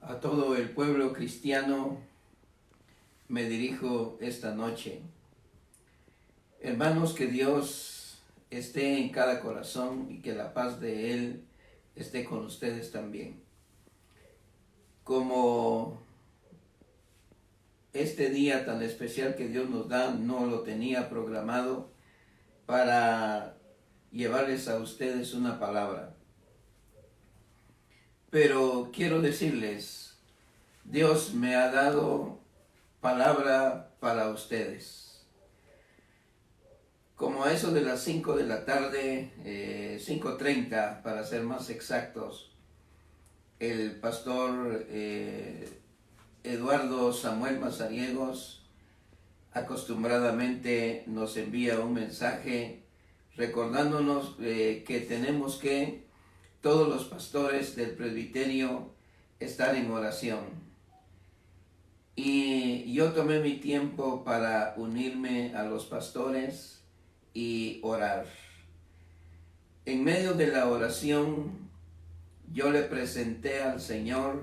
A todo el pueblo cristiano me dirijo esta noche. Hermanos, que Dios esté en cada corazón y que la paz de Él esté con ustedes también. Como este día tan especial que Dios nos da, no lo tenía programado para llevarles a ustedes una palabra. Pero quiero decirles, Dios me ha dado palabra para ustedes. Como a eso de las 5 de la tarde, 5:30 para ser más exactos, el pastor Eduardo Samuel Mazariegos acostumbradamente nos envía un mensaje recordándonos que tenemos que, todos los pastores del presbiterio, estar en oración. Y yo tomé mi tiempo para unirme a los pastores y orar. En medio de la oración, yo le presenté al Señor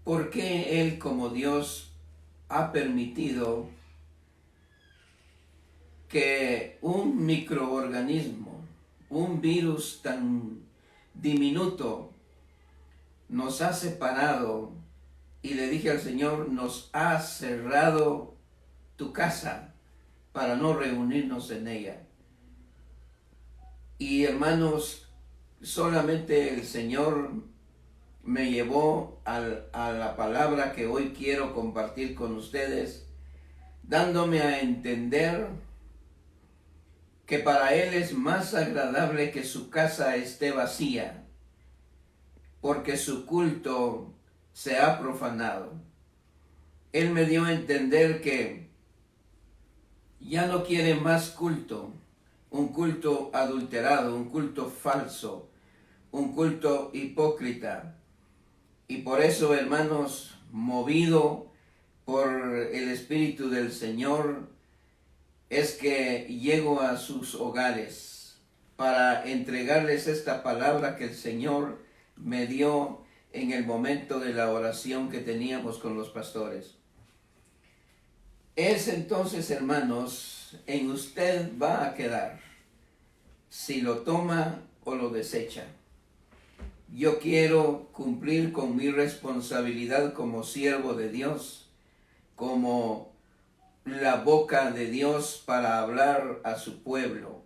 por qué Él, como Dios, ha permitido que un microorganismo, un virus tan diminuto, nos ha separado, y le dije al Señor, nos ha cerrado tu casa para no reunirnos en ella. Y hermanos, solamente el Señor me llevó a la palabra que hoy quiero compartir con ustedes, dándome a entender que para Él es más agradable que su casa esté vacía, porque su culto se ha profanado. Él me dio a entender que ya no quiere más culto, un culto adulterado, un culto falso, un culto hipócrita. Y por eso, hermanos, movido por el Espíritu del Señor, es que llego a sus hogares para entregarles esta palabra que el Señor me dio en el momento de la oración que teníamos con los pastores. Es entonces, hermanos, en usted va a quedar si lo toma o lo desecha. Yo quiero cumplir con mi responsabilidad como siervo de Dios, como la boca de Dios para hablar a su pueblo.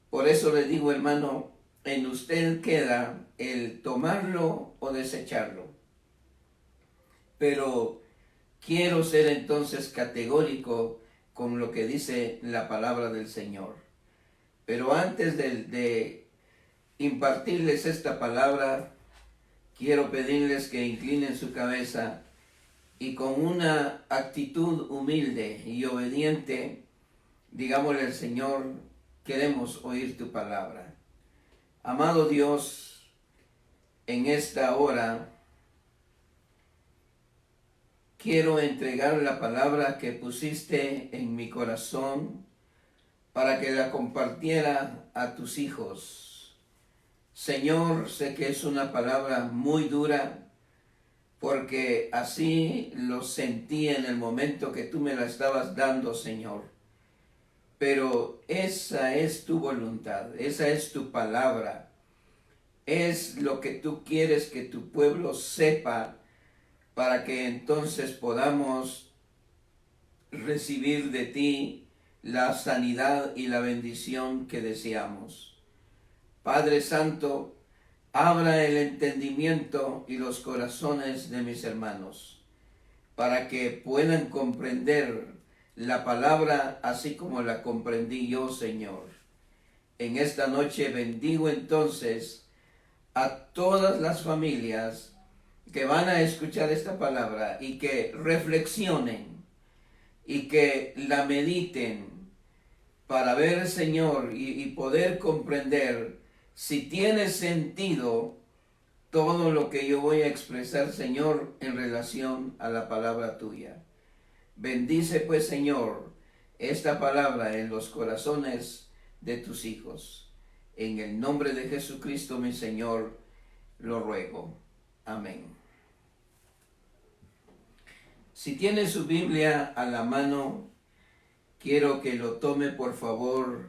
Por eso le digo, hermano, en usted queda el tomarlo o desecharlo. Pero quiero ser entonces categórico con lo que dice la palabra del Señor. Pero antes de impartirles esta palabra, quiero pedirles que inclinen su cabeza y con una actitud humilde y obediente, digámosle al Señor, queremos oír tu palabra. Amado Dios, en esta hora quiero entregar la palabra que pusiste en mi corazón para que la compartiera a tus hijos. Señor, sé que es una palabra muy dura, porque así lo sentí en el momento que tú me la estabas dando, Señor. Pero esa es tu voluntad, esa es tu palabra. Es lo que tú quieres que tu pueblo sepa para que entonces podamos recibir de ti la sanidad y la bendición que deseamos. Padre Santo, abra el entendimiento y los corazones de mis hermanos, para que puedan comprender la palabra así como la comprendí yo, Señor. En esta noche bendigo entonces a todas las familias que van a escuchar esta palabra y que reflexionen y que la mediten para ver, Señor, y poder comprender si tiene sentido todo lo que yo voy a expresar, Señor, en relación a la palabra tuya. Bendice, pues, Señor, esta palabra en los corazones de tus hijos. En el nombre de Jesucristo, mi Señor. lo ruego. Amén. Si tiene su Biblia a la mano, quiero que lo tome por favor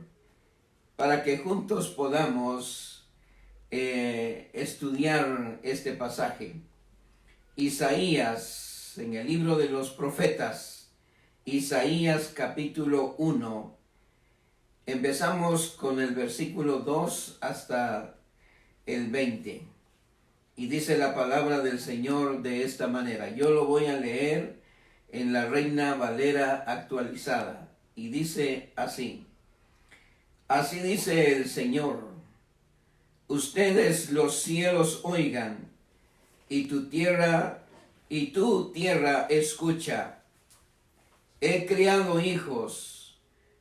para que juntos podamos estudiar este pasaje. Isaías, en el libro de los profetas, Isaías capítulo 1, empezamos con el versículo 2 hasta el 20. Y dice la palabra del Señor de esta manera. Yo lo voy a leer en la Reina Valera actualizada. Y dice así. Así dice el Señor. Ustedes los cielos oigan, y tu tierra escucha. He criado hijos,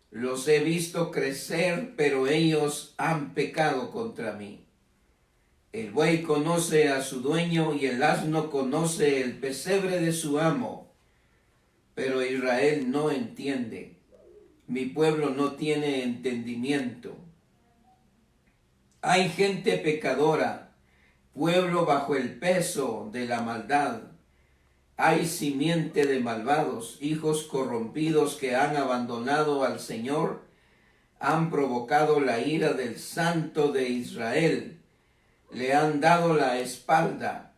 los he visto crecer, pero ellos han pecado contra mí. El buey conoce a su dueño y el asno conoce el pesebre de su amo, pero Israel no entiende. Mi pueblo no tiene entendimiento. Hay gente pecadora, pueblo bajo el peso de la maldad. Hay simiente de malvados, hijos corrompidos que han abandonado al Señor, han provocado la ira del Santo de Israel, le han dado la espalda.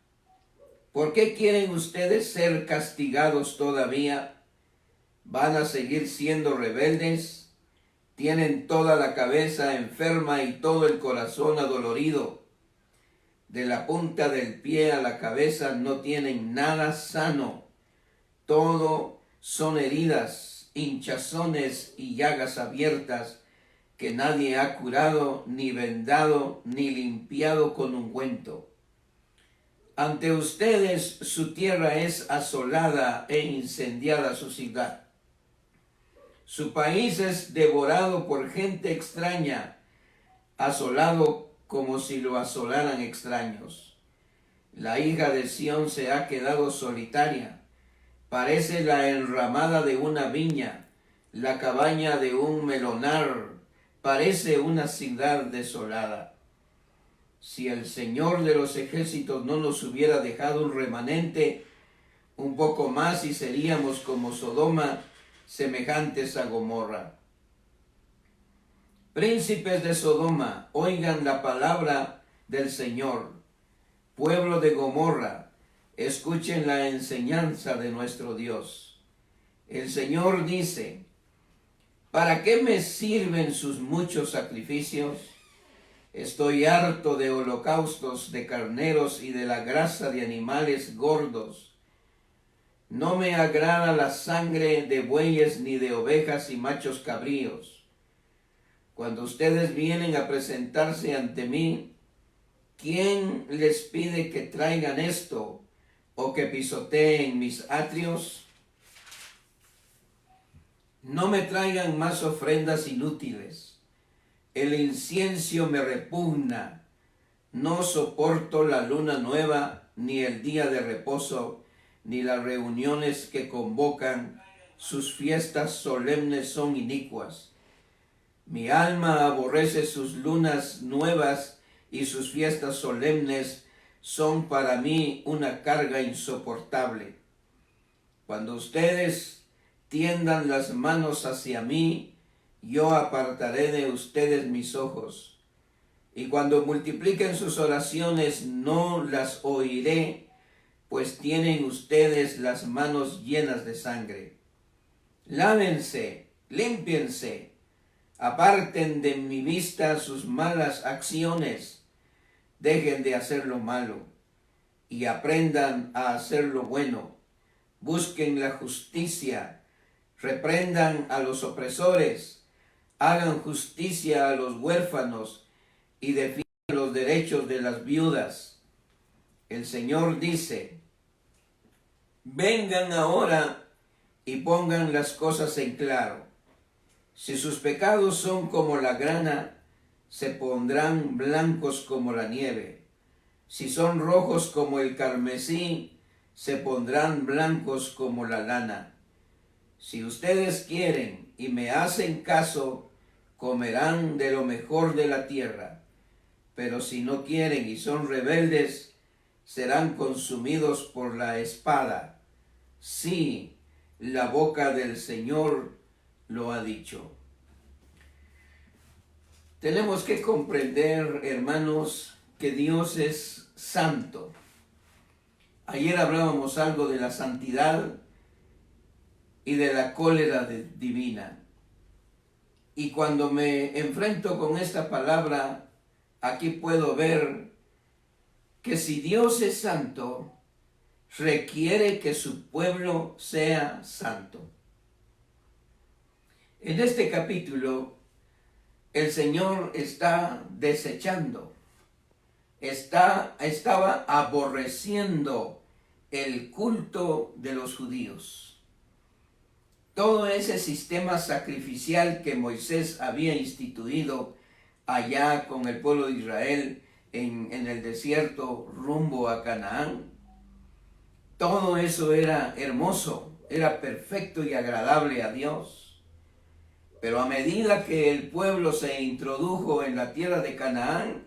¿Por qué quieren ustedes ser castigados todavía? ¿Van a seguir siendo rebeldes? Tienen toda la cabeza enferma y todo el corazón adolorido. De la punta del pie a la cabeza no tienen nada sano. Todo son heridas, hinchazones y llagas abiertas que nadie ha curado, ni vendado, ni limpiado con ungüento. Ante ustedes su tierra es asolada e incendiada su ciudad. Su país es devorado por gente extraña, asolado como si lo asolaran extraños. La hija de Sión se ha quedado solitaria, parece la enramada de una viña, la cabaña de un melonar, parece una ciudad desolada. Si el Señor de los ejércitos no nos hubiera dejado un remanente, un poco más y seríamos como Sodoma, semejantes a Gomorra. Príncipes de Sodoma, oigan la palabra del Señor. Pueblo de Gomorra, escuchen la enseñanza de nuestro Dios. El Señor dice: ¿para qué me sirven sus muchos sacrificios? Estoy harto de holocaustos de carneros y de la grasa de animales gordos. No me agrada la sangre de bueyes ni de ovejas y machos cabríos. Cuando ustedes vienen a presentarse ante mí, ¿quién les pide que traigan esto o que pisoteen mis atrios? No me traigan más ofrendas inútiles. El incienso me repugna. No soporto la luna nueva, ni el día de reposo, ni las reuniones que convocan. Sus fiestas solemnes son inicuas. Mi alma aborrece sus lunas nuevas y sus fiestas solemnes son para mí una carga insoportable. Cuando ustedes tiendan las manos hacia mí, yo apartaré de ustedes mis ojos. Y cuando multipliquen sus oraciones, no las oiré, pues tienen ustedes las manos llenas de sangre. Lávense, límpiense, aparten de mi vista sus malas acciones, dejen de hacer lo malo y aprendan a hacer lo bueno. Busquen la justicia, reprendan a los opresores, hagan justicia a los huérfanos y defiendan los derechos de las viudas. El Señor dice: vengan ahora y pongan las cosas en claro. Si sus pecados son como la grana, se pondrán blancos como la nieve. Si son rojos como el carmesí, se pondrán blancos como la lana. Si ustedes quieren y me hacen caso, comerán de lo mejor de la tierra. Pero si no quieren y son rebeldes, serán consumidos por la espada. Sí, la boca del Señor lo ha dicho. Tenemos que comprender, hermanos, que Dios es santo. Ayer hablábamos algo de la santidad y de la cólera divina. Y cuando me enfrento con esta palabra, aquí puedo ver que si Dios es santo, requiere que su pueblo sea santo. En este capítulo, el Señor está desechando, estaba aborreciendo el culto de los judíos. Todo ese sistema sacrificial que Moisés había instituido allá con el pueblo de Israel en el desierto rumbo a Canaán, todo eso era hermoso, era perfecto y agradable a Dios. Pero a medida que el pueblo se introdujo en la tierra de Canaán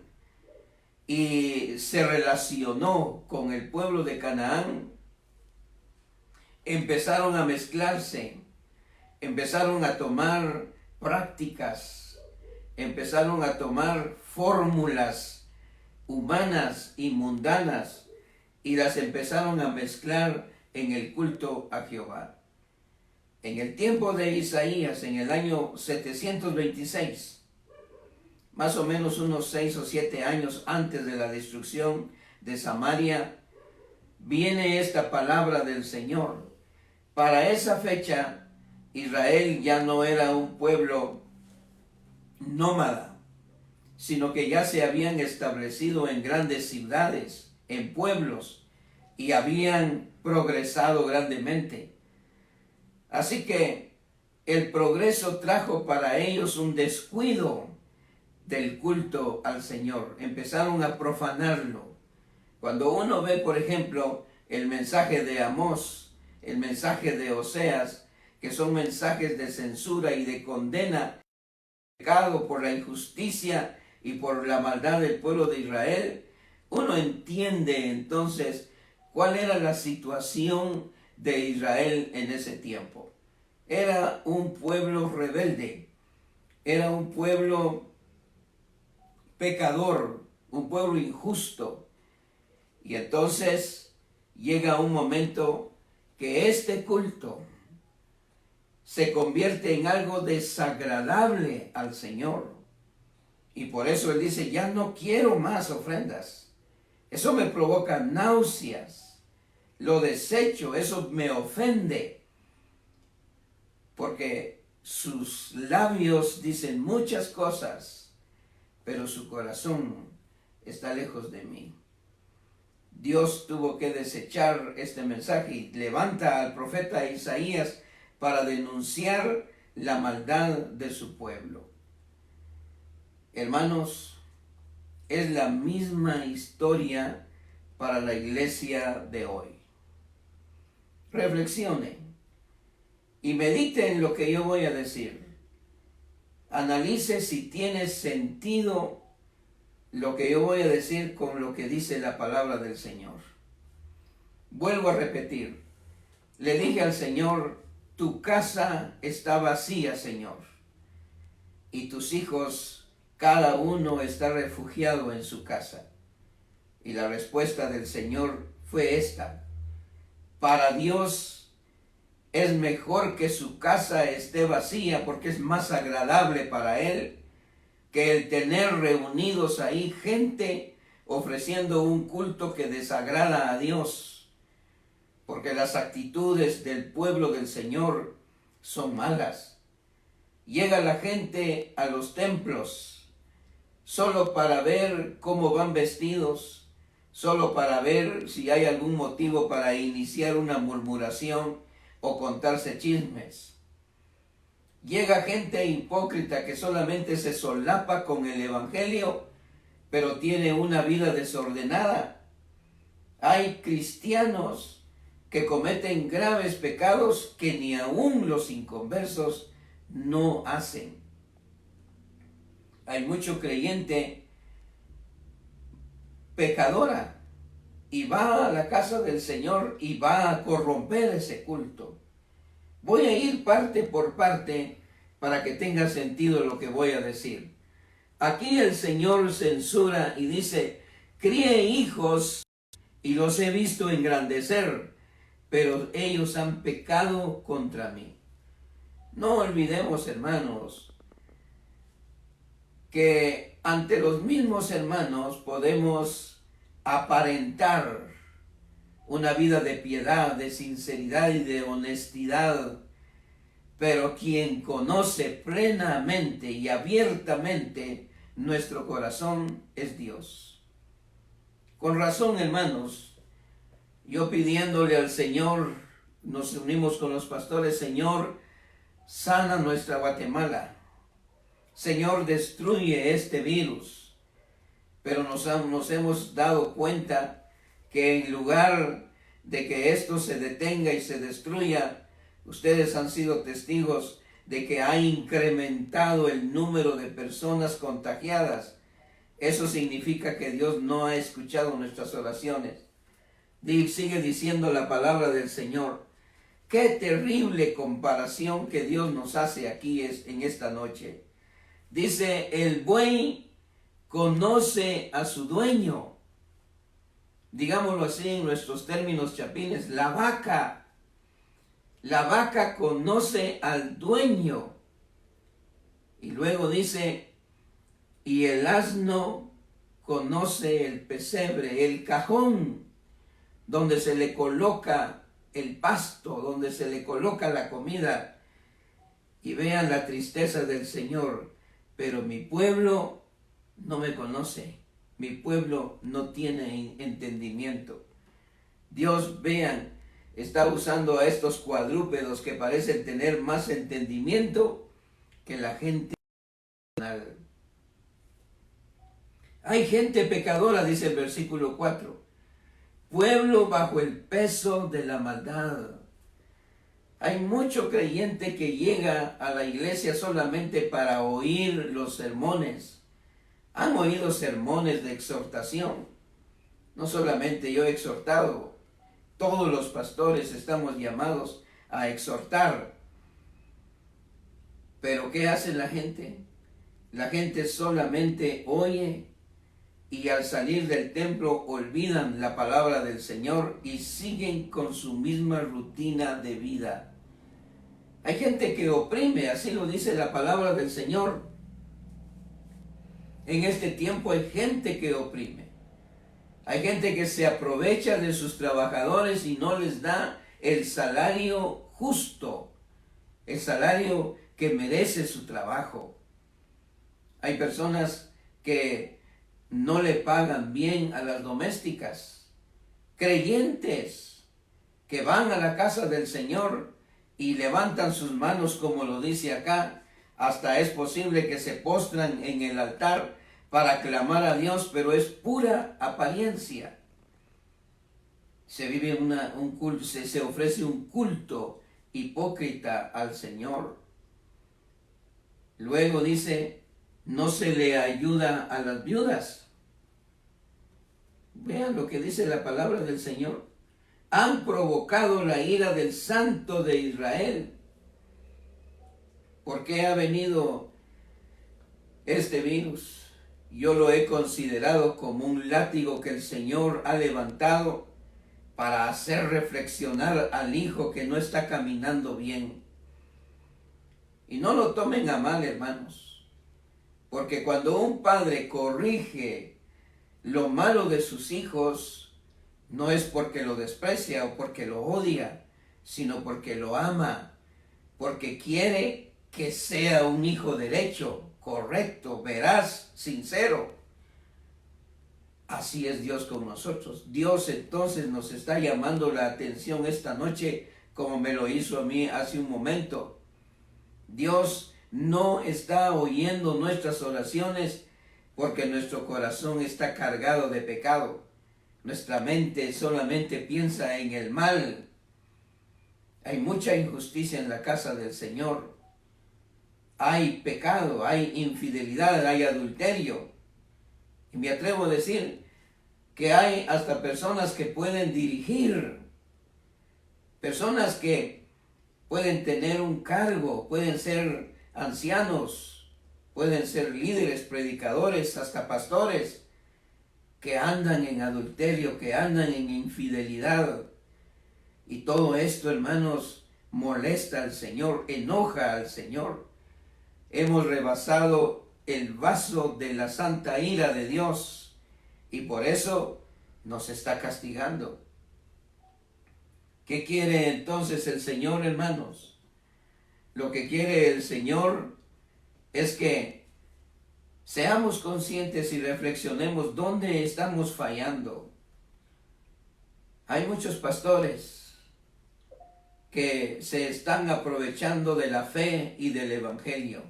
y se relacionó con el pueblo de Canaán, empezaron a mezclarse, empezaron a tomar prácticas, empezaron a tomar fórmulas humanas y mundanas y las empezaron a mezclar en el culto a Jehová. En el tiempo de Isaías, en el año 726, más o menos unos 6 o 7 años antes de la destrucción de Samaria, viene esta palabra del Señor. Para esa fecha, Israel ya no era un pueblo nómada, sino que ya se habían establecido en grandes ciudades, en pueblos, y habían progresado grandemente. Así que el progreso trajo para ellos un descuido del culto al Señor. Empezaron a profanarlo. Cuando uno ve, por ejemplo, el mensaje de Amós, el mensaje de Oseas, que son mensajes de censura y de condena, pecado por la injusticia y por la maldad del pueblo de Israel, uno entiende entonces cuál era la situación de Israel en ese tiempo. Era un pueblo rebelde, era un pueblo pecador, un pueblo injusto. Y entonces llega un momento que este culto se convierte en algo desagradable al Señor. Y por eso Él dice, ya no quiero más ofrendas. Eso me provoca náuseas. Lo desecho, eso me ofende. Porque sus labios dicen muchas cosas, pero su corazón está lejos de mí. Dios tuvo que desechar este mensaje y levanta al profeta Isaías para denunciar la maldad de su pueblo. Hermanos, es la misma historia para la iglesia de hoy. Reflexione y medite en lo que yo voy a decir. Analice si tiene sentido lo que yo voy a decir con lo que dice la palabra del Señor. Vuelvo a repetir. Le dije al Señor, tu casa está vacía, Señor, y tus hijos, cada uno está refugiado en su casa. Y la respuesta del Señor fue esta: para Dios es mejor que su casa esté vacía, porque es más agradable para Él que el tener reunidos ahí gente ofreciendo un culto que desagrada a Dios, porque las actitudes del pueblo del Señor son malas. Llega la gente a los templos solo para ver cómo van vestidos, solo para ver si hay algún motivo para iniciar una murmuración o contarse chismes. Llega gente hipócrita que solamente se solapa con el evangelio, pero tiene una vida desordenada. Hay cristianos que cometen graves pecados que ni aún los inconversos no hacen. Hay mucho creyente pecadora y va a la casa del Señor y va a corromper ese culto. Voy a ir parte por parte para que tenga sentido lo que voy a decir. Aquí el Señor censura y dice, crié hijos y los he visto engrandecer, pero ellos han pecado contra mí. No olvidemos, hermanos, que ante los mismos hermanos podemos aparentar una vida de piedad, de sinceridad y de honestidad, pero quien conoce plenamente y abiertamente nuestro corazón es Dios. Con razón, hermanos, yo pidiéndole al Señor, nos unimos con los pastores, Señor, sana nuestra Guatemala. Señor, destruye este virus. Pero nos hemos dado cuenta que en lugar de que esto se detenga y se destruya, ustedes han sido testigos de que ha incrementado el número de personas contagiadas. Eso significa que Dios no ha escuchado nuestras oraciones. Sigue diciendo la palabra del Señor. Qué terrible comparación que Dios nos hace aquí en esta noche. Dice, el buey conoce a su dueño. Digámoslo así en nuestros términos chapines, la vaca conoce al dueño. Y luego dice, y el asno conoce el pesebre, el cajón donde se le coloca el pasto, donde se le coloca la comida. Y vean la tristeza del Señor. Pero mi pueblo no me conoce. Mi pueblo no tiene entendimiento. Dios, vean, está usando a estos cuadrúpedos que parecen tener más entendimiento que la gente. Hay gente pecadora, dice el versículo 4. Pueblo bajo el peso de la maldad. Hay mucho creyente que llega a la iglesia solamente para oír los sermones. Han oído sermones de exhortación. No solamente yo he exhortado, todos los pastores estamos llamados a exhortar. Pero ¿qué hace la gente? La gente solamente oye y al salir del templo olvidan la palabra del Señor y siguen con su misma rutina de vida. Hay gente que oprime, así lo dice la palabra del Señor. En este tiempo hay gente que oprime. Hay gente que se aprovecha de sus trabajadores y no les da el salario justo, el salario que merece su trabajo. Hay personas que no le pagan bien a las domésticas, creyentes que van a la casa del Señor y levantan sus manos como lo dice acá, hasta es posible que se postran en el altar para clamar a Dios, pero es pura apariencia. Se vive un culto, se ofrece un culto hipócrita al Señor. Luego dice, no se le ayuda a las viudas. Vean lo que dice la palabra del Señor. Han provocado la ira del Santo de Israel. ¿Por qué ha venido este virus? Yo lo he considerado como un látigo que el Señor ha levantado para hacer reflexionar al hijo que no está caminando bien. Y no lo tomen a mal, hermanos, porque cuando un padre corrige lo malo de sus hijos, no es porque lo desprecia o porque lo odia, sino porque lo ama, porque quiere que sea un hijo derecho, correcto, veraz, sincero. Así es Dios con nosotros. Dios entonces nos está llamando la atención esta noche, como me lo hizo a mí hace un momento. Dios no está oyendo nuestras oraciones porque nuestro corazón está cargado de pecado. Nuestra mente solamente piensa en el mal. Hay mucha injusticia en la casa del Señor. Hay pecado, hay infidelidad, hay adulterio. Y me atrevo a decir, que hay hasta personas que pueden dirigir, personas que pueden tener un cargo, pueden ser ancianos, pueden ser líderes, predicadores, hasta pastores, que andan en adulterio, que andan en infidelidad. Y todo esto, hermanos, molesta al Señor, enoja al Señor. Hemos rebasado el vaso de la santa ira de Dios y por eso nos está castigando. ¿Qué quiere entonces el Señor, hermanos? Lo que quiere el Señor es que seamos conscientes y reflexionemos dónde estamos fallando. Hay muchos pastores que se están aprovechando de la fe y del evangelio,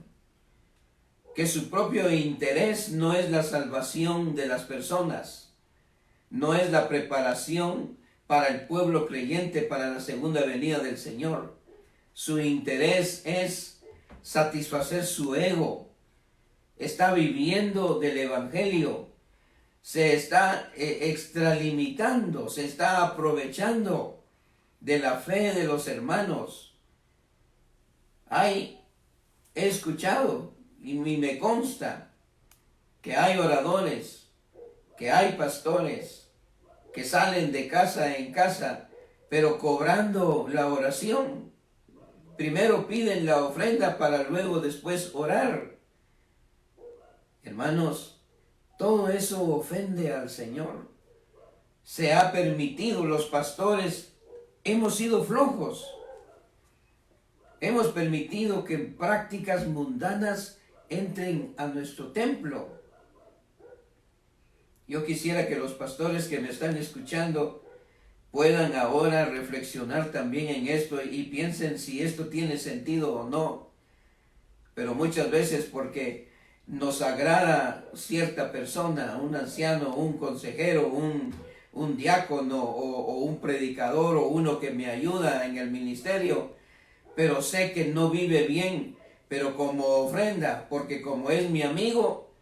que su propio interés no es la salvación de las personas, no es la preparación para el pueblo creyente para la segunda venida del Señor. Su interés es satisfacer su ego. Está viviendo del evangelio, se está extralimitando, se está aprovechando de la fe de los hermanos. He escuchado y me consta que hay oradores, que hay pastores que salen de casa en casa, pero cobrando la oración. Primero piden la ofrenda para luego después orar. Hermanos, todo eso ofende al Señor. Se ha permitido, los pastores hemos sido flojos. Hemos permitido que prácticas mundanas entren a nuestro templo. Yo quisiera que los pastores que me están escuchando puedan ahora reflexionar también en esto y piensen si esto tiene sentido o no. Pero muchas veces porque nos agrada cierta persona, un anciano, un consejero, un diácono o un predicador o uno que me ayuda en el ministerio, pero sé que no vive bien, pero como ofrenda, porque como es mi amigo,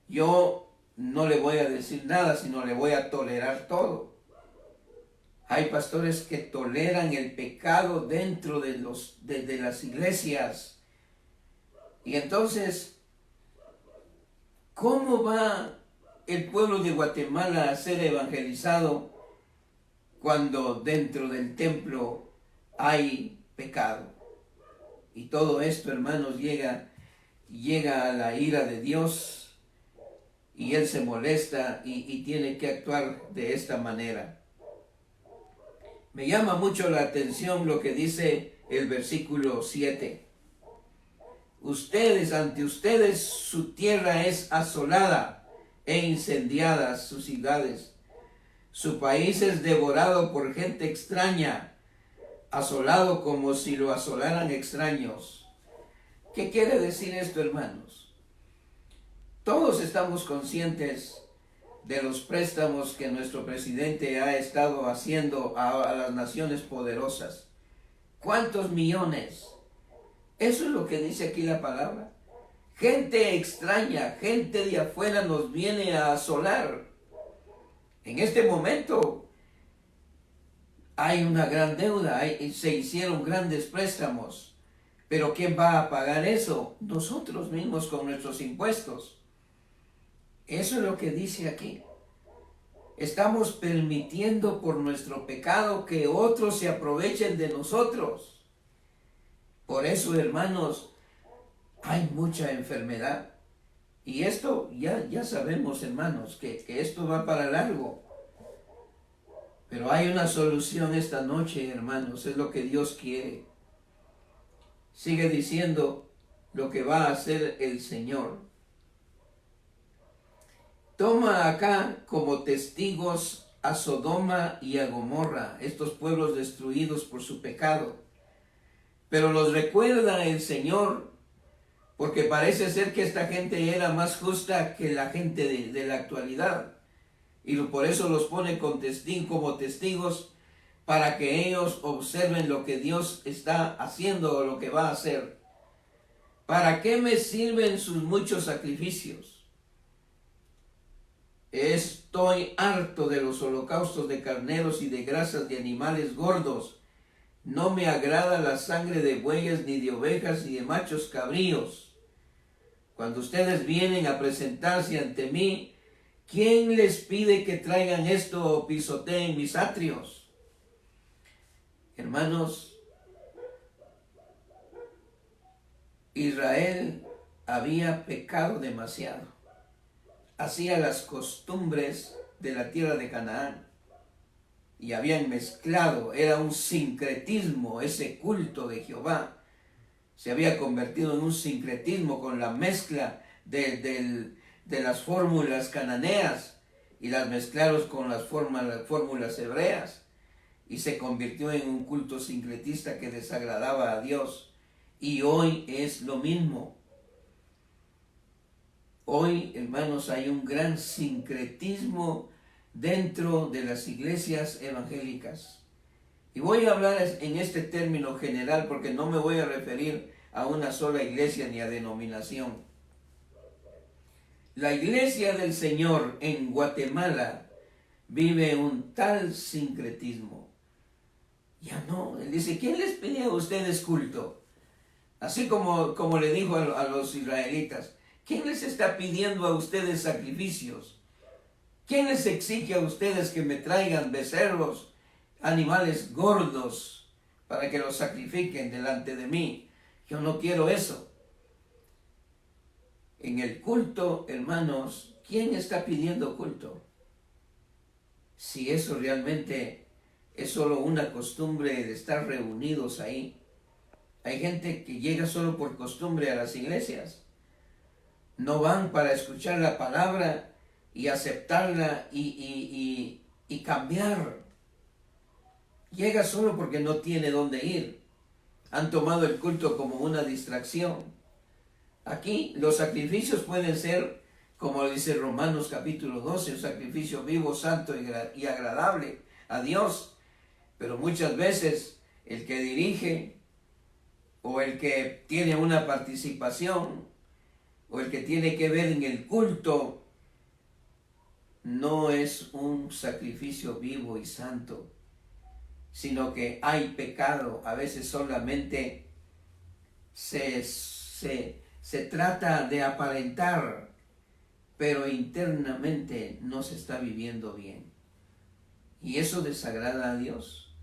yo no le voy a decir nada, sino le voy a tolerar todo. Hay pastores que toleran el pecado dentro de las iglesias. Y entonces, ¿cómo va el pueblo de Guatemala a ser evangelizado cuando dentro del templo hay pecado? Y todo esto, hermanos, llega a la ira de Dios y Él se molesta y tiene que actuar de esta manera. Me llama mucho la atención lo que dice el versículo 7. Ante ustedes su tierra es asolada e incendiadas sus ciudades. Su país es devorado por gente extraña, asolado como si lo asolaran extraños. ¿Qué quiere decir esto, hermanos? Todos estamos conscientes de los préstamos que nuestro presidente ha estado haciendo a las naciones poderosas. ¿Cuántos millones? Eso es lo que dice aquí la palabra. Gente extraña, gente de afuera nos viene a asolar. En este momento hay una gran deuda, se hicieron grandes préstamos. Pero ¿quién va a pagar eso? Nosotros mismos con nuestros impuestos. Eso es lo que dice aquí. Estamos permitiendo por nuestro pecado que otros se aprovechen de nosotros. Por eso, hermanos, hay mucha enfermedad. Y esto ya sabemos, hermanos, que esto va para largo. Pero hay una solución esta noche, hermanos, es lo que Dios quiere. Sigue diciendo lo que va a hacer el Señor. Toma acá como testigos a Sodoma y a Gomorra, estos pueblos destruidos por su pecado. Pero los recuerda el Señor, porque parece ser que esta gente era más justa que la gente de la actualidad. Y por eso los pone como testigos para que ellos observen lo que Dios está haciendo o lo que va a hacer. ¿Para qué me sirven sus muchos sacrificios? Estoy harto de los holocaustos de carneros y de grasas de animales gordos. No me agrada la sangre de bueyes, ni de ovejas, ni de machos cabríos. Cuando ustedes vienen a presentarse ante mí, ¿quién les pide que traigan esto o pisoteen mis atrios? Hermanos, Israel había pecado demasiado. Hacía las costumbres de la tierra de Canaán y habían mezclado, era un sincretismo, ese culto de Jehová se había convertido en un sincretismo con la mezcla de las fórmulas cananeas y las mezclaron con las fórmulas hebreas y se convirtió en un culto sincretista que desagradaba a Dios. Y hoy es lo mismo. Hoy, hermanos, hay un gran sincretismo dentro de las iglesias evangélicas. Y voy a hablar en este término general porque no me voy a referir a una sola iglesia ni a denominación. La iglesia del Señor en Guatemala vive un tal sincretismo. Ya no, él dice, ¿quién les pide a ustedes culto? Así como le dijo a los israelitas, ¿quién les está pidiendo a ustedes sacrificios? ¿Quién les exige a ustedes que me traigan becerros, animales gordos, para que los sacrifiquen delante de mí? Yo no quiero eso. En el culto, hermanos, ¿quién está pidiendo culto? Si eso realmente es solo una costumbre de estar reunidos ahí. Hay gente que llega solo por costumbre a las iglesias. No van para escuchar la palabra y aceptarla y cambiar. Llega solo porque no tiene dónde ir. Han tomado el culto como una distracción. Aquí los sacrificios pueden ser, como dice Romanos capítulo 12, un sacrificio vivo, santo y agradable a Dios. Pero muchas veces el que dirige o el que tiene una participación o el que tiene que ver en el culto no es un sacrificio vivo y santo, sino que hay pecado. A veces solamente se trata de aparentar, pero internamente no se está viviendo bien. Y eso desagrada a Dios,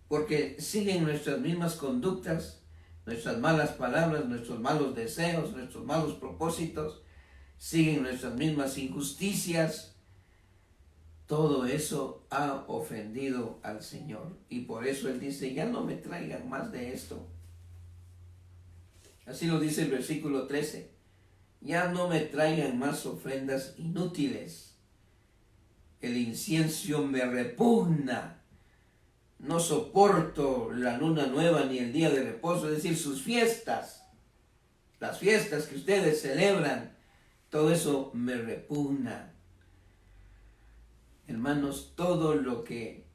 porque siguen nuestras mismas conductas, nuestras malas palabras, nuestros malos deseos, nuestros malos propósitos, siguen nuestras mismas injusticias. Todo eso ha ofendido al Señor. Y por eso Él dice, ya no me traigan más de esto. Así lo dice el versículo 13. Ya no me traigan más ofrendas inútiles. El incienso me repugna. No soporto la luna nueva ni el día de reposo, es decir, sus fiestas. Las fiestas que ustedes celebran, todo eso me repugna. Hermanos, todo lo que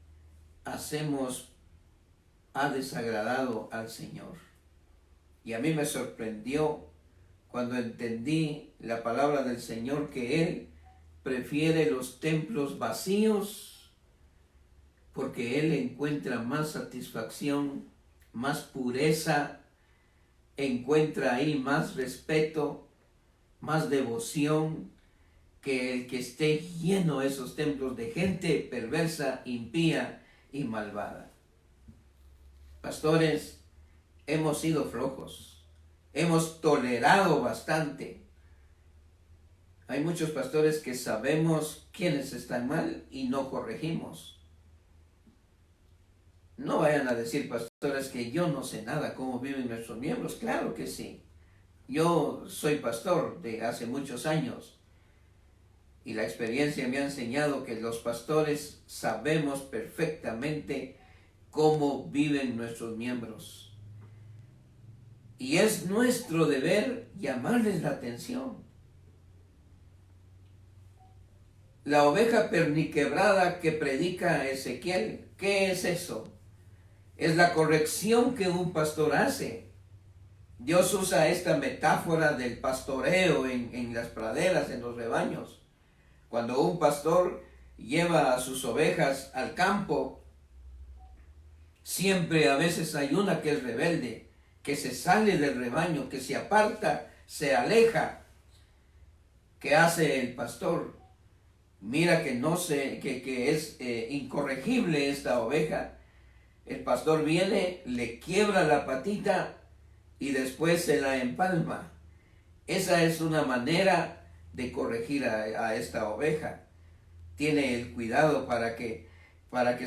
hacemos ha desagradado al Señor. Y a mí me sorprendió cuando entendí la palabra del Señor que Él prefiere los templos vacíos porque Él encuentra más satisfacción, más pureza, encuentra ahí más respeto, más devoción, que el que esté lleno esos templos de gente perversa, impía y malvada. Pastores, hemos sido flojos, hemos tolerado bastante. Hay muchos pastores que sabemos quiénes están mal y no corregimos. No vayan a decir, pastores, que yo no sé nada cómo viven nuestros miembros. Claro que sí. Yo soy pastor de hace muchos años. Y la experiencia me ha enseñado que los pastores sabemos perfectamente cómo viven nuestros miembros. Y es nuestro deber llamarles la atención. La oveja perniquebrada que predica Ezequiel, ¿qué es eso? Es la corrección que un pastor hace. Dios usa esta metáfora del pastoreo en las praderas, en los rebaños. Cuando un pastor lleva a sus ovejas al campo, siempre a veces hay una que es rebelde, que se sale del rebaño, que se aparta, se aleja. ¿Qué hace el pastor? Mira que es incorregible esta oveja. El pastor viene, le quiebra la patita y después se la empalma. Esa es una manera de corregir a esta oveja. Tiene el cuidado para que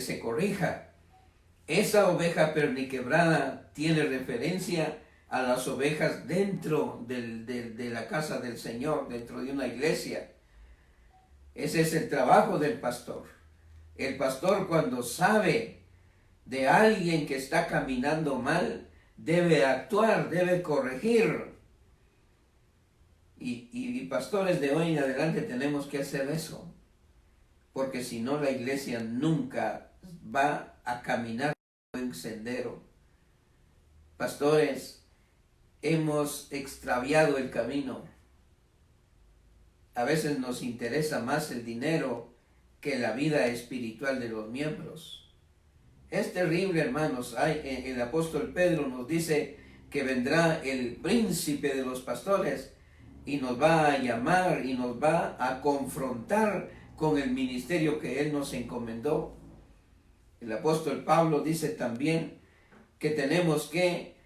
se corrija. Esa oveja perniquebrada tiene referencia a las ovejas dentro de la casa del Señor, dentro de una iglesia. Ese es el trabajo del pastor. El pastor, cuando sabe de alguien que está caminando mal, debe actuar, debe corregir. Y pastores de hoy en adelante tenemos que hacer eso, porque si no la iglesia nunca va a caminar en un sendero. Pastores, hemos extraviado el camino. A veces nos interesa más el dinero que la vida espiritual de los miembros. Es terrible, hermanos. El apóstol Pedro nos dice que vendrá el príncipe de los pastores y nos va a llamar y nos va a confrontar con el ministerio que él nos encomendó. El apóstol Pablo dice también que tenemos que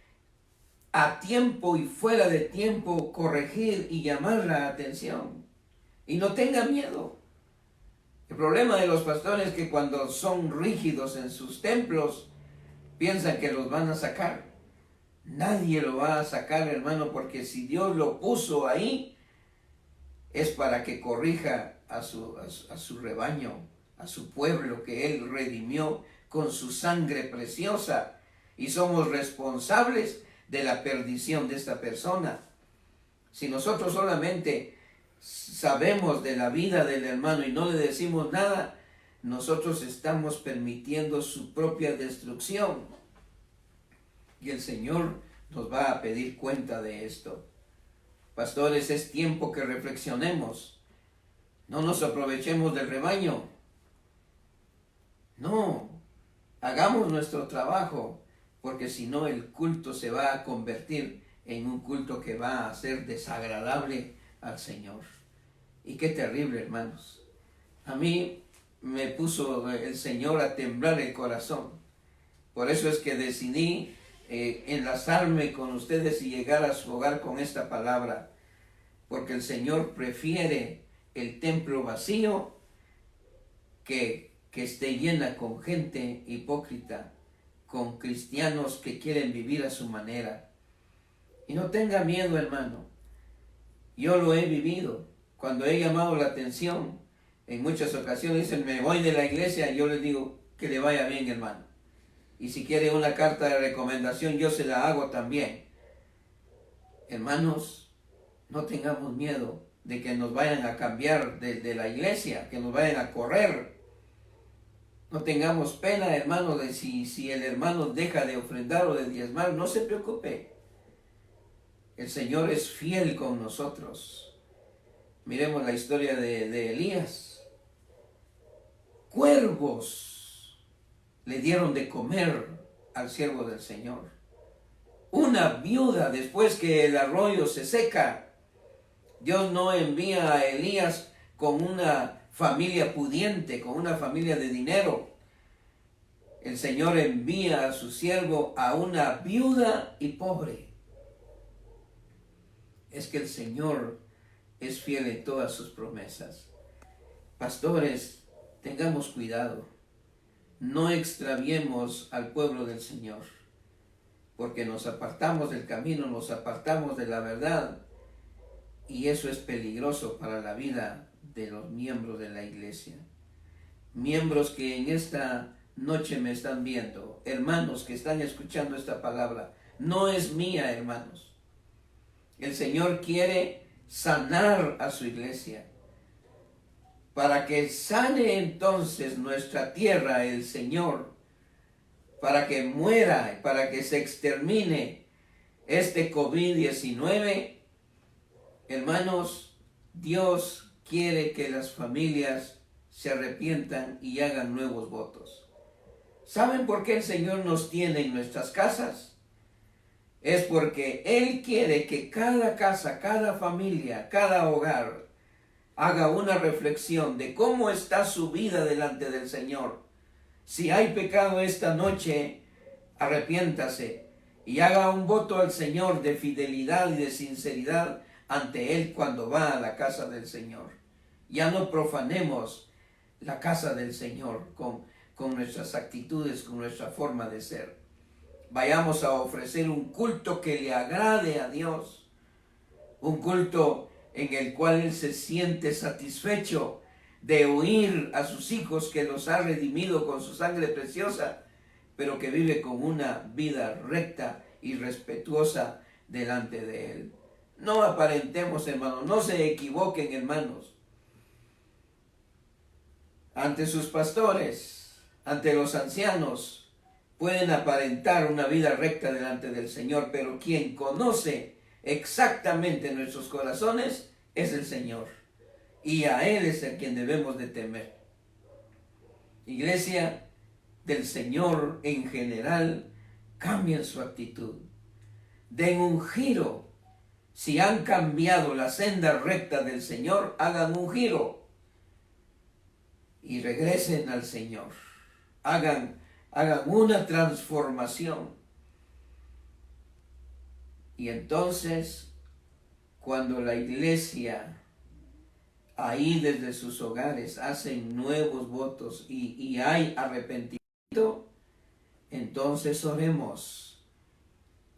a tiempo y fuera de tiempo corregir y llamar la atención. Y no tenga miedo. El problema de los pastores es que cuando son rígidos en sus templos, piensan que los van a sacar. Nadie lo va a sacar, hermano, porque si Dios lo puso ahí, es para que corrija a su rebaño, a su pueblo que Él redimió con su sangre preciosa. Y somos responsables de la perdición de esta persona. Si nosotros solamente sabemos de la vida del hermano y no le decimos nada, nosotros estamos permitiendo su propia destrucción. Y el Señor nos va a pedir cuenta de esto. Pastores, es tiempo que reflexionemos. No nos aprovechemos del rebaño. No, hagamos nuestro trabajo, porque si no el culto se va a convertir en un culto que va a ser desagradable al Señor. Y qué terrible, hermanos. A mí me puso el Señor a temblar el corazón. Por eso es que decidí enlazarme con ustedes y llegar a su hogar con esta palabra. Porque el Señor prefiere el templo vacío que esté llena con gente hipócrita, con cristianos que quieren vivir a su manera. Y no tenga miedo, hermano. Yo lo he vivido. Cuando he llamado la atención, en muchas ocasiones dicen, me voy de la iglesia, y yo les digo, que le vaya bien, hermano. Y si quiere una carta de recomendación, yo se la hago también. Hermanos, no tengamos miedo de que nos vayan a cambiar de la iglesia, que nos vayan a correr. No tengamos pena, hermano, de si el hermano deja de ofrendar o de diezmar, no se preocupe. El Señor es fiel con nosotros. Miremos la historia de Elías. Cuervos le dieron de comer al siervo del Señor. Una viuda, después que el arroyo se seca, Dios no envía a Elías con una familia pudiente, con una familia de dinero. El Señor envía a su siervo a una viuda y pobre. Es que el Señor es fiel en todas sus promesas. Pastores, tengamos cuidado. No extraviemos al pueblo del Señor, porque nos apartamos del camino, nos apartamos de la verdad, y eso es peligroso para la vida de los miembros de la iglesia. Miembros que en esta noche me están viendo, hermanos que están escuchando esta palabra, no es mía, hermanos. El Señor quiere sanar a su iglesia, para que sane entonces nuestra tierra el Señor, para que muera, para que se extermine este COVID-19. Hermanos, Dios quiere que las familias se arrepientan y hagan nuevos votos. ¿Saben por qué el Señor nos tiene en nuestras casas? Es porque Él quiere que cada casa, cada familia, cada hogar haga una reflexión de cómo está su vida delante del Señor. Si hay pecado esta noche, arrepiéntase y haga un voto al Señor de fidelidad y de sinceridad ante Él cuando va a la casa del Señor. Ya no profanemos la casa del Señor con nuestras actitudes, con nuestra forma de ser. Vayamos a ofrecer un culto que le agrade a Dios, un culto en el cual Él se siente satisfecho de oír a sus hijos que los ha redimido con su sangre preciosa, pero que vive con una vida recta y respetuosa delante de Él. No aparentemos, hermanos, no se equivoquen, hermanos. Ante sus pastores, ante los ancianos, pueden aparentar una vida recta delante del Señor, pero quien conoce exactamente nuestros corazones es el Señor. Y a Él es a quien debemos de temer. Iglesia del Señor en general, cambien su actitud. Den un giro. Si han cambiado la senda recta del Señor, hagan un giro y regresen al Señor. Hagan una transformación. Y entonces, cuando la iglesia ahí desde sus hogares hacen nuevos votos y hay arrepentimiento, entonces oremos.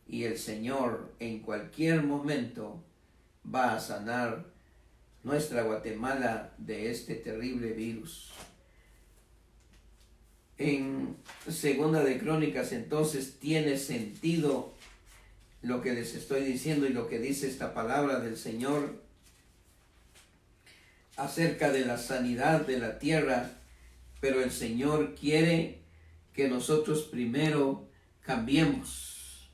Y el Señor en cualquier momento va a sanar nuestra Guatemala de este terrible virus. En Segunda de Crónicas, entonces, tiene sentido lo que les estoy diciendo y lo que dice esta palabra del Señor acerca de la sanidad de la tierra, pero el Señor quiere que nosotros primero cambiemos.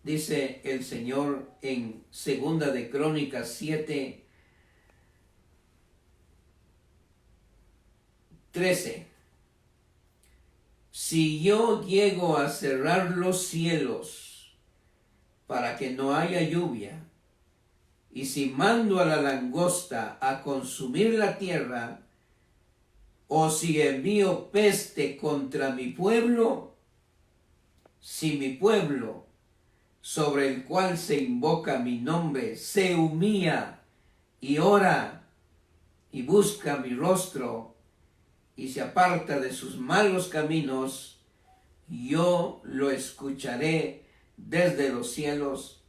Dice el Señor en Segunda de Crónicas 7:13. Si yo llego a cerrar los cielos para que no haya lluvia, y si mando a la langosta a consumir la tierra, o si envío peste contra mi pueblo, si mi pueblo, sobre el cual se invoca mi nombre, se humilla y ora y busca mi rostro y se aparta de sus malos caminos, yo lo escucharé desde los cielos,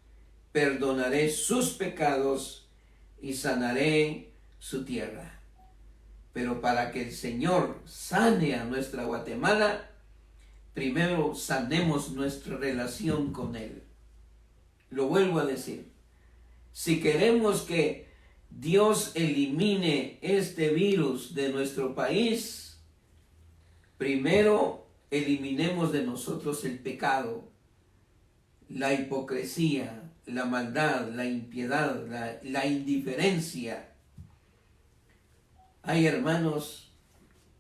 perdonaré sus pecados y sanaré su tierra. Pero para que el Señor sane a nuestra Guatemala, primero sanemos nuestra relación con Él. Lo vuelvo a decir. Si queremos que Dios elimine este virus de nuestro país, primero eliminemos de nosotros el pecado, la hipocresía, la maldad, la impiedad, la indiferencia. Hay hermanos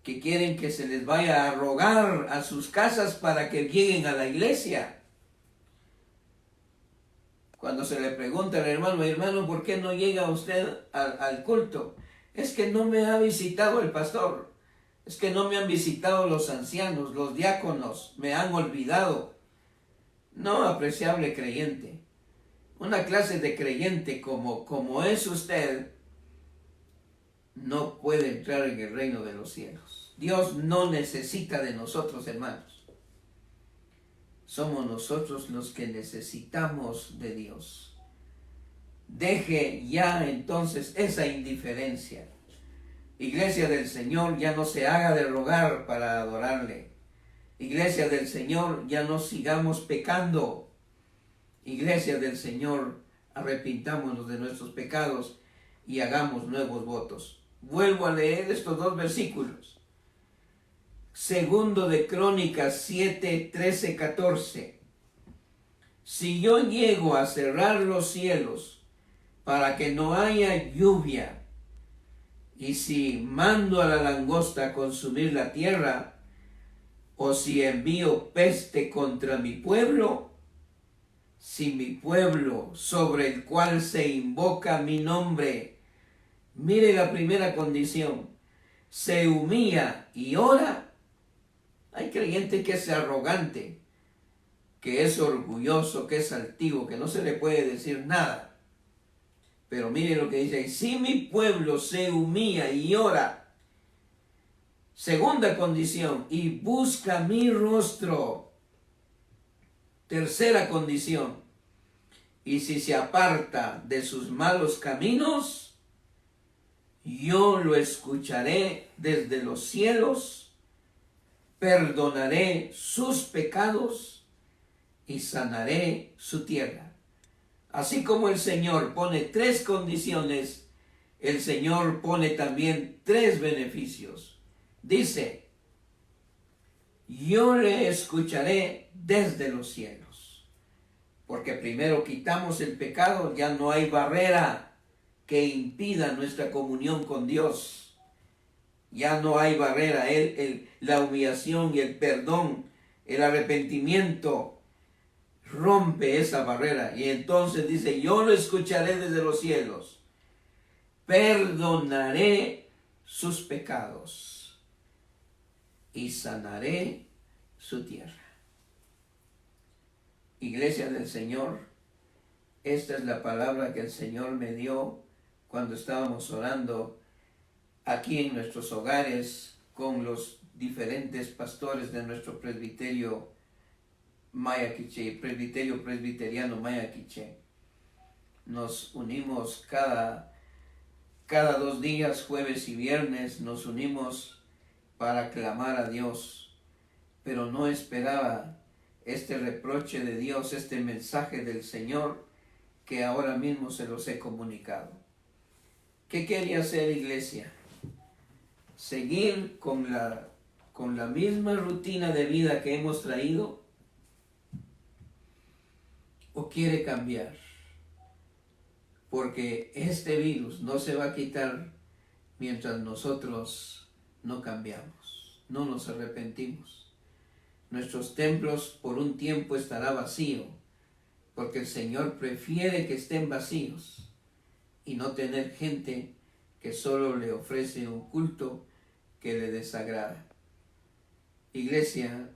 que quieren que se les vaya a rogar a sus casas para que lleguen a la iglesia. Cuando se le pregunta al hermano, ¿por qué no llega usted al culto? Es que no me ha visitado el pastor, es que no me han visitado los ancianos, los diáconos, me han olvidado. No, apreciable creyente, una clase de creyente como es usted, no puede entrar en el reino de los cielos. Dios no necesita de nosotros, hermanos. Somos nosotros los que necesitamos de Dios. Deje ya entonces esa indiferencia. Iglesia del Señor, ya no se haga de rogar para adorarle. Iglesia del Señor, ya no sigamos pecando. Iglesia del Señor, arrepintámonos de nuestros pecados y hagamos nuevos votos. Vuelvo a leer estos dos versículos. Segundo de Crónicas 7, 13, 14. Si yo llego a cerrar los cielos para que no haya lluvia, Y si mando a la langosta a consumir la tierra, o si envío peste contra mi pueblo, si mi pueblo sobre el cual se invoca mi nombre, mire la primera condición, se humilla y ora. Hay creyente que es arrogante, que es orgulloso, que es altivo, que no se le puede decir nada. Pero mire lo que dice ahí, si mi pueblo se humilla y ora, segunda condición, y busca mi rostro, tercera condición, y si se aparta de sus malos caminos, yo lo escucharé desde los cielos, perdonaré sus pecados y sanaré su tierra. Así como el Señor pone 3 condiciones, el Señor pone también 3 beneficios. Dice, yo le escucharé desde los cielos. Porque primero quitamos el pecado, ya no hay barrera que impida nuestra comunión con Dios. Ya no hay barrera, la humillación y el perdón, el arrepentimiento rompe esa barrera. Y entonces dice, yo lo escucharé desde los cielos, perdonaré sus pecados y sanaré su tierra. Iglesia del Señor, esta es la palabra que el Señor me dio cuando estábamos orando aquí en nuestros hogares con los diferentes pastores de nuestro presbiterio Maya Quiché, presbiteriano Maya Quiché. Nos unimos cada 2 días, jueves y viernes, nos unimos para clamar a Dios, pero no esperaba este reproche de Dios, este mensaje del Señor que ahora mismo se los he comunicado. ¿Qué quería hacer, iglesia? ¿Seguir con la misma rutina de vida que hemos traído? ¿O quiere cambiar? Porque este virus no se va a quitar mientras nosotros no cambiamos, no nos arrepentimos. Nuestros templos por un tiempo estará vacío, porque el Señor prefiere que estén vacíos y no tener gente que solo le ofrece un culto que le desagrada. Iglesia,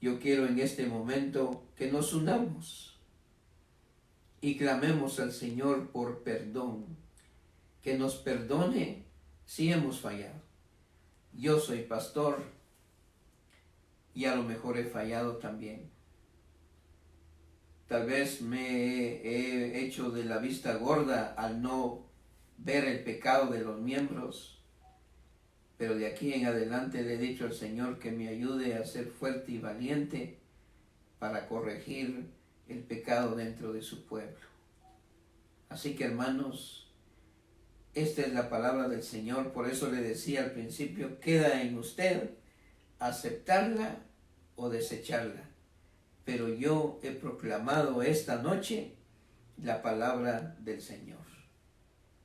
yo quiero en este momento que nos unamos y clamemos al Señor por perdón, que nos perdone si hemos fallado. Yo soy pastor y a lo mejor he fallado también. Tal vez me he hecho de la vista gorda al no ver el pecado de los miembros, pero de aquí en adelante le he dicho al Señor que me ayude a ser fuerte y valiente para corregir el pecado dentro de su pueblo. Así que, hermanos, esta es la palabra del Señor. Por eso le decía al principio, queda en usted aceptarla o desecharla. Pero yo he proclamado esta noche la palabra del Señor.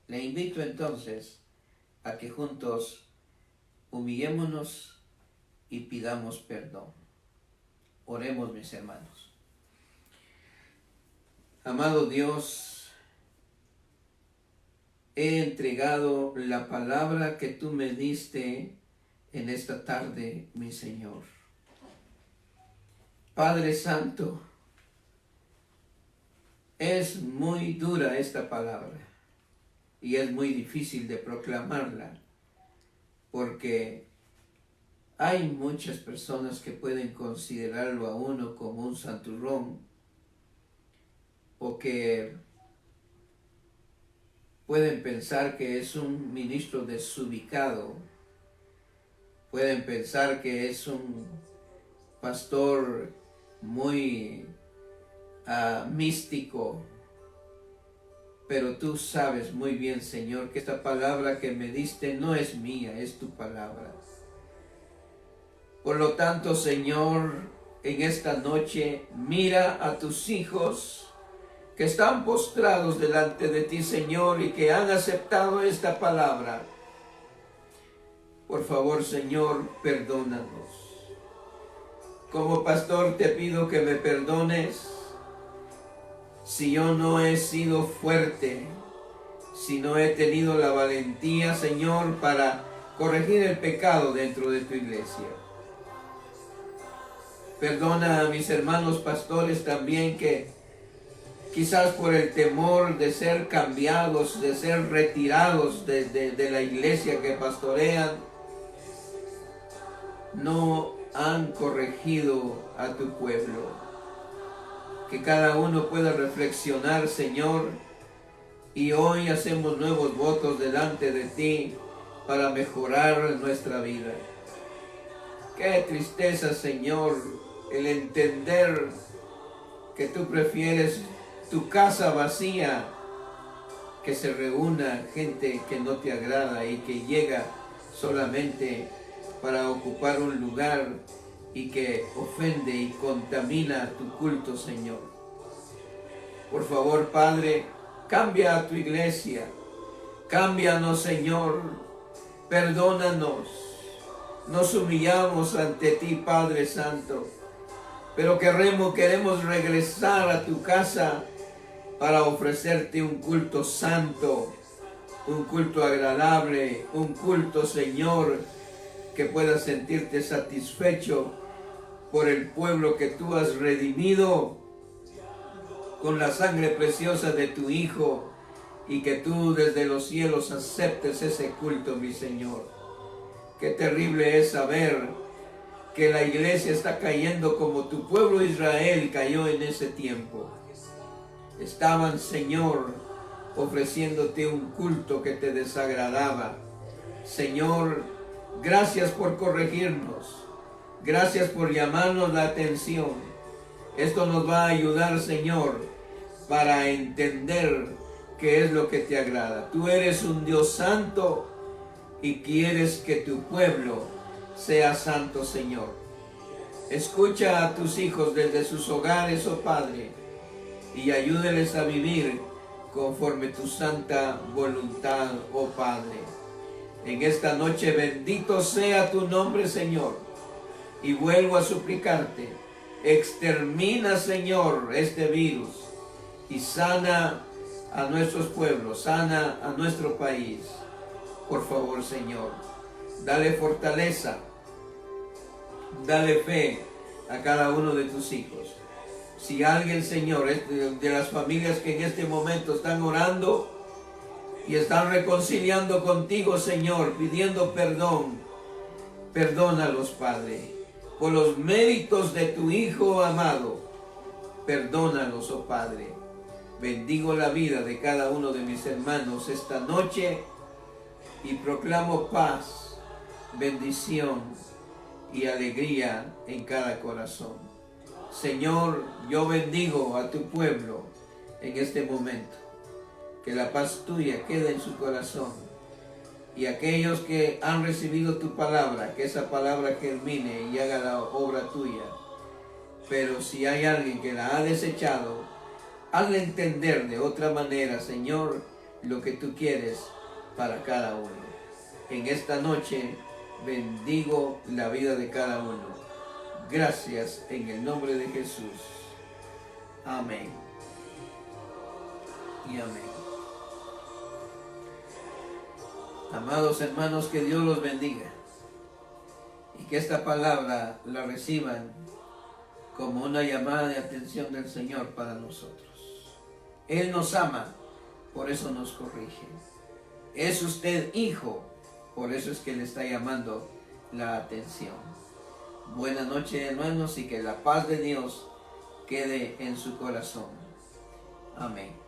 Le invito entonces a que juntos humillémonos y pidamos perdón. Oremos, mis hermanos. Amado Dios, he entregado la palabra que tú me diste en esta tarde, mi Señor. Padre Santo, es muy dura esta palabra y es muy difícil de proclamarla, porque hay muchas personas que pueden considerarlo a uno como un santurrón, o que pueden pensar que es un ministro desubicado, pueden pensar que es un pastor muy místico, pero tú sabes muy bien, Señor, que esta palabra que me diste no es mía, es tu palabra. Por lo tanto, Señor, en esta noche mira a tus hijos que están postrados delante de ti, Señor, y que han aceptado esta palabra. Por favor, Señor, perdónanos. Como pastor te pido que me perdones si yo no he sido fuerte, si no he tenido la valentía, Señor, para corregir el pecado dentro de tu iglesia. Perdona a mis hermanos pastores también que quizás por el temor de ser cambiados, de ser retirados de la iglesia que pastorean, no han corregido a tu pueblo. Que cada uno pueda reflexionar, Señor, y hoy hacemos nuevos votos delante de ti para mejorar nuestra vida. Qué tristeza, Señor, el entender que tú prefieres tu casa vacía, que se reúna gente que no te agrada y que llega solamente para ocupar un lugar y que ofende y contamina tu culto, Señor. Por favor, Padre, cambia a tu iglesia, cámbianos, Señor, perdónanos. Nos humillamos ante ti, Padre Santo, pero queremos regresar a tu casa para ofrecerte un culto santo, un culto agradable, un culto, Señor, que puedas sentirte satisfecho por el pueblo que tú has redimido con la sangre preciosa de tu Hijo, y que tú desde los cielos aceptes ese culto, mi Señor. Qué terrible es saber que la iglesia está cayendo como tu pueblo Israel cayó en ese tiempo. Estaban, Señor, ofreciéndote un culto que te desagradaba. Señor, gracias por corregirnos. Gracias por llamarnos la atención. Esto nos va a ayudar, Señor, para entender qué es lo que te agrada. Tú eres un Dios santo y quieres que tu pueblo sea santo, Señor. Escucha a tus hijos desde sus hogares, oh Padre, y ayúdeles a vivir conforme tu santa voluntad, oh Padre. En esta noche bendito sea tu nombre, Señor, y vuelvo a suplicarte, extermina, Señor, este virus y sana a nuestros pueblos, sana a nuestro país. Por favor, Señor, dale fortaleza, dale fe a cada uno de tus hijos. Si alguien, Señor, de las familias que en este momento están orando y están reconciliando contigo, Señor, pidiendo perdón, perdónalos, Padre, por los méritos de tu Hijo amado. Perdónalos, oh Padre. Bendigo la vida de cada uno de mis hermanos esta noche y proclamo paz, bendición y alegría en cada corazón. Señor, yo bendigo a tu pueblo en este momento. Que la paz tuya quede en su corazón. Y aquellos que han recibido tu palabra, que esa palabra germine y haga la obra tuya. Pero si hay alguien que la ha desechado, hazle entender de otra manera, Señor, lo que tú quieres para cada uno. En esta noche bendigo la vida de cada uno. Gracias en el nombre de Jesús. Amén. Y amén. Amados hermanos, que Dios los bendiga y que esta palabra la reciban como una llamada de atención del Señor para nosotros. Él nos ama, por eso nos corrige. Es usted hijo, por eso es que le está llamando la atención. Buenas noches, hermanos, y que la paz de Dios quede en su corazón. Amén.